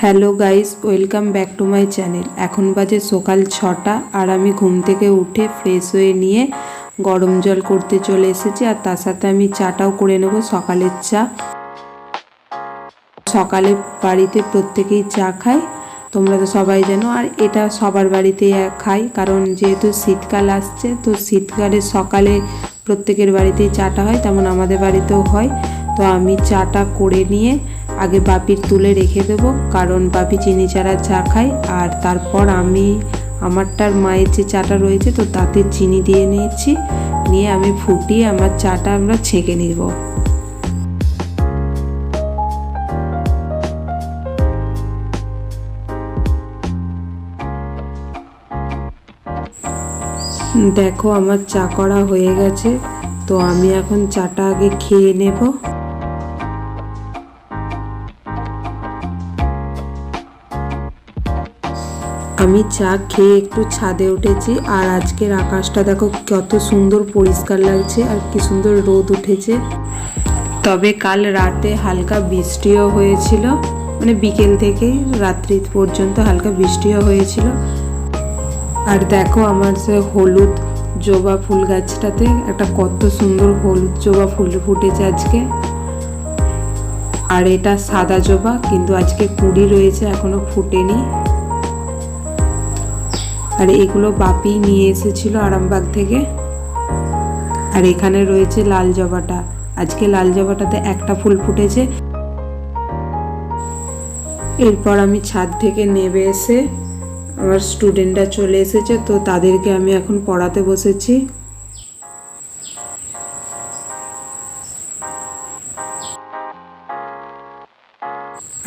Hello guys, welcome back to my channel. এখন বাজে সকাল 6টা আর আমি ঘুম থেকে উঠে ফ্রেশ হয়ে নিয়ে গরম জল করতে চলে এসেছি। আর তার সাথে আমি চাটাও করে নেব, সকালের চা। সকালে বাড়িতে প্রত্যেকেই চা খায়, তোমরা তো সবাই জানো। আর এটা সবার বাড়িতেই খাই, কারণ যেহেতু শীতকাল আসছে, তো শীতকালে সকালে প্রত্যেকের বাড়িতেই চাটা হয়, তেমন আমাদের বাড়িতেও হয়। তো আমি চাটা করে নিয়ে আগে বাপির তুলে রেখে দেবো, কারণ বাপি চিনি ছাড়া চা খায়। আর তারপর আমি আমারটার মায়ের যে চাটা রয়েছে, তো তাতে চিনি দিয়ে নিয়েছি, নিয়ে আমি ফুটিয়ে আমার চাটা আমরা ছেঁকে নিব। দেখো আমার চা করা হয়ে গেছে, তো আমি এখন চাটা আগে খেয়ে নেব। আমি চা খেয়ে একটু ছাদে উঠেছি। আর আজকের আকাশটা দেখো কত সুন্দর পরিষ্কার লাগছে, আর কি সুন্দর রোদ উঠেছে। তবে কাল রাতে হালকা বৃষ্টিও হয়েছিল, মানে বিকেল থেকে রাত্রি পর্যন্ত হালকা বৃষ্টিও হয়েছিল। আর দেখো আমার সে হলুদ জবা ফুল গাছটাতে একটা কত সুন্দর হলুদ জবা ফুল ফুটেছে আজকে। আর এটা সাদা জবা, কিন্তু আজকে কুঁড়ি রয়েছে, এখনো ফুটেনি। আর এগুলো বাপি নিয়ে এসেছিল আরামবাগ থেকে। আর এখানে রয়েছে লাল জবাটা, আজকে লাল জবাটাতে একটা ফুল ফুটেছে। এরপর আমি ছাদ থেকে নেমে এসে আমার স্টুডেন্টরা চলে এসেছে, তো তাদেরকে আমি এখন পড়াতে বসেছি।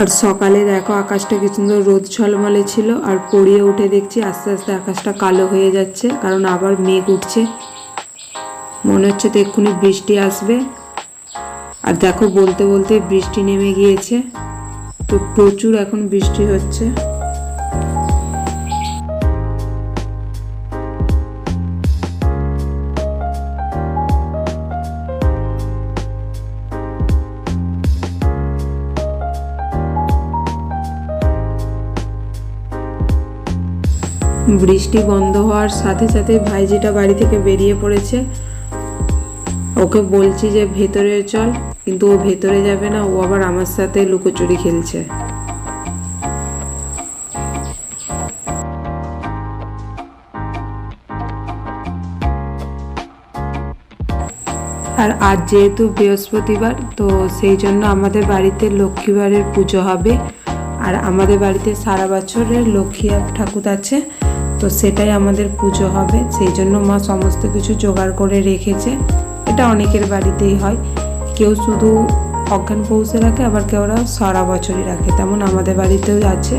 আর সকালে দেখো আকাশটা কি সুন্দর রোদ ঝলমলে ছিল, আর পড়িয়ে উঠে দেখছি আস্তে আস্তে আকাশটা কালো হয়ে যাচ্ছে, কারণ আবার মেঘ উঠছে, মনে হচ্ছে তো এক্ষুনি বৃষ্টি আসবে। আর দেখো বলতে বলতে বৃষ্টি নেমে গিয়েছে, তো প্রচুর এখন বৃষ্টি হচ্ছে। বৃষ্টি বন্ধ হওয়ার সাথে সাথে ভাইজিটা বাড়ি থেকে বেরিয়ে পড়েছে। ওকে বলছি যে ভেতরে চল, কিন্তু ও ভেতরে যাবে না, ও আবার আমার সাথে লুকোচুরি খেলছে। আর আজ যেহেতু বৃহস্পতিবার, তো সেই জন্য আমাদের বাড়িতে লক্ষ্মীবারের পুজো হবে। আর আমাদের বাড়িতে সারা বছরের লক্ষ্মী ঠাকুর আছে, তো সেটাই আমাদের পুজো হবে। সেই জন্য মা সমস্ত কিছু জোগাড় করে রেখেছে। এটা অনেকের বাড়িতেই হয়, কেউ শুধু অজ্ঞান পৌষে রাখে, আবার কেউরা সারা বছরই রাখে, তেমন আমাদের বাড়িতেও আছে।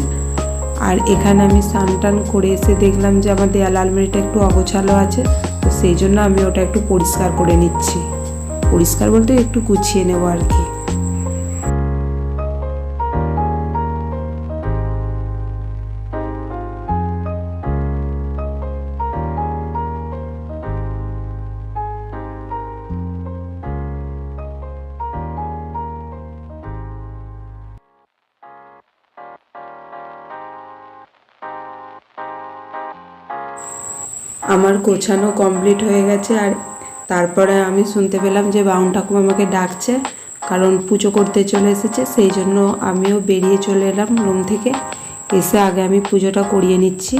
আর এখানে আমি স্নান টান করে এসে দেখলাম যে আমার দেয়াল আলমারিটা একটু অগোছালো আছে, তো সেই জন্য আমি ওটা একটু পরিষ্কার করে নিচ্ছি। পরিষ্কার বলতে একটু গুছিয়ে নেবো আর কি। আমার গোছানো কমপ্লিট হয়ে গেছে। আর তারপরে আমি শুনতে পেলাম যে বাউন ঠাকুমা আমাকে ডাকছে, কারণ পুজো করতে চলে এসেছে। সেই জন্য আমিও বেরিয়ে চলে এলাম রুম থেকে। এসে আগে আমি পুজোটা করিয়ে নিচ্ছি।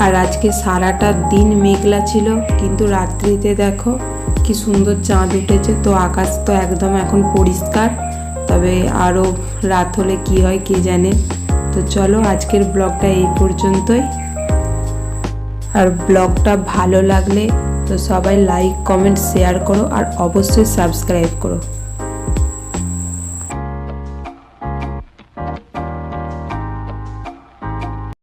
আর আজকে সারাটা দিন মেঘলা ছিল, কিন্তু রাত্রিতে দেখো কি সুন্দর চাঁদ উঠেছে। তো আকাশ তো একদম এখন পরিষ্কার, তবে আরও রাত হলে কি হয় কে জানে। তো চলো আজকের ব্লগটা এই পর্যন্তই। আর ব্লগটা ভালো লাগলে তো সবাই লাইক কমেন্ট শেয়ার করো, আর অবশ্যই সাবস্ক্রাইব করো।